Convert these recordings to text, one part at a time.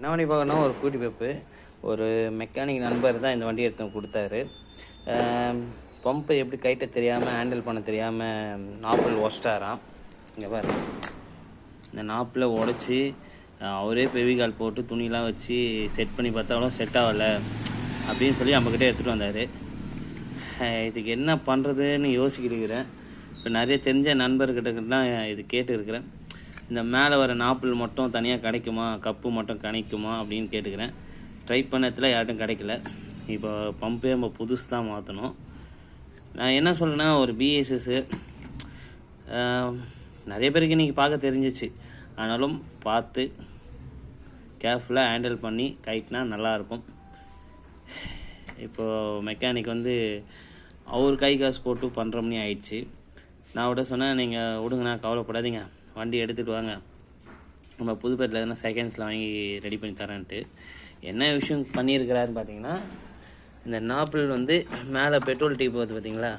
என்ன வண்டி பார்க்கணும், ஒரு ஃப்ரூட்டி பெப்பு. ஒரு மெக்கானிக் நண்பர் தான் இந்த வண்டி எடுத்து கொடுத்தாரு. பம்பை எப்படி கைட்ட தெரியாமல் ஹேண்டில் பண்ண தெரியாமல் நாப்பிள் உடச்சிட்டாராம். இங்கே பாரு, இந்த நாப்பில் உடச்சி அவரே பெவிகால் போட்டு துணிலாம் வச்சு செட் பண்ணி பார்த்தாலும் செட் ஆகலை அப்படின்னு சொல்லி நம்மக்கிட்ட எடுத்துகிட்டு வந்தார். இதுக்கு என்ன பண்ணுறதுன்னு யோசிக்கிட்டு இருக்கிறேன். இப்போ நிறைய தெரிஞ்ச நண்பர்கிட்டலாம் இது கேட்டுருக்கிறேன். இந்த மேலே வர நாப்பிள் மட்டும் தனியாக கிடைக்குமா, கப்பு மட்டும் கிடைக்குமா அப்படின்னு கேட்டுக்கிறேன். ட்ரை பண்ணத்தில் யார்ட்டும் கிடைக்கல. இப்போ பம்பே நம்ம புதுசு தான் மாற்றணும். நான் என்ன சொல்கிறேன்னா, ஒரு பிஎஸ்எஸ்ஸு நிறைய பேருக்கு இன்றைக்கி பார்க்க தெரிஞ்சிச்சு. ஆனாலும் பார்த்து கேர்ஃபுல்லாக ஹேண்டில் பண்ணி கைட்னா நல்லாயிருக்கும். இப்போது மெக்கானிக் அவர் கை காசு போட்டு பண்ணுறோம்னே ஆயிடுச்சு. நான் விட சொன்னேன், நீங்கள் விடுங்கண்ணா, கவலைப்படாதீங்க, வண்டி எடுத்துகிட்டு வாங்க, நம்ம புதுப்பேட்டில் எதனா செகண்ட்ஸில் வாங்கி ரெடி பண்ணி தரேன்ட்டு. என்ன விஷயம் பண்ணியிருக்கிறாருன்னு பார்த்தீங்கன்னா, இந்த நாப்பிள் மேலே பெட்ரோல் டீப் வருது பார்த்தீங்களா,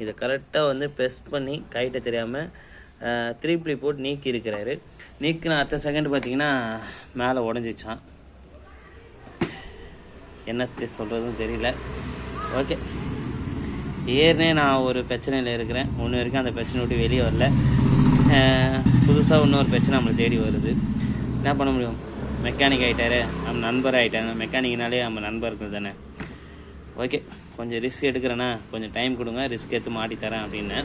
இதை கரெக்டாக ப்ரெஸ் பண்ணி கைட்ட தெரியாமல் திருப்பி போட்டு நீக்கி இருக்கிறாரு. நீக்கின அடுத்த செகண்ட் பார்த்தீங்கன்னா மேலே உடஞ்சிச்சான். என்னத்தை சொல்கிறதுன்னு தெரியல. ஓகே, ஏற்கனவே நான் ஒரு பிரச்சனையில் இருக்கிறேன். ஒன்று வரைக்கும் அந்த பிரச்சனை விட்டு வெளியே வரல. புதுசாக இன்னொரு பிரச்சனை நம்மளை தேடி வருது. என்ன பண்ண முடியும்? மெக்கானிக் ஆகிட்டாரு, நம்ம நண்பர் ஆகிட்டாங்க. மெக்கானிக்னாலே நம்ம நண்பர்கள் தானே. ஓகே, கொஞ்சம் ரிஸ்க் எடுக்கிறேன்னா கொஞ்சம் டைம் கொடுங்க, ரிஸ்க் எடுத்து மாட்டி தரேன் அப்படின்னு.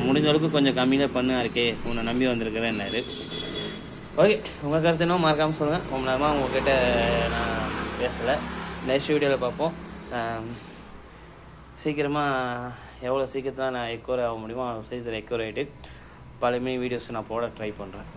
முடிஞ்ச அளவுக்கு கொஞ்சம் கம்மியாக பண்ணா இருக்கே, உன்னை நம்பி வந்திருக்கிறேன்னாரு. ஓகே, உங்கள் கருத்து இன்னும் மறக்காமல் சொல்லுங்கள். ரொம்ப நேரமாக உங்கள்கிட்ட நான் பேசலை. நெக்ஸ்ட் வீடியோவில் பார்ப்போம். சீக்கிரமாக எவ்வளோ சீக்கிரத்தில் நான் எக்கோர் ஆக முடியுமோ சீக்கிரத்தில் எக்கோர் ஆகிட்டு பழைய வீடியோஸ் நான் போட ட்ரை பண்ணுறேன்.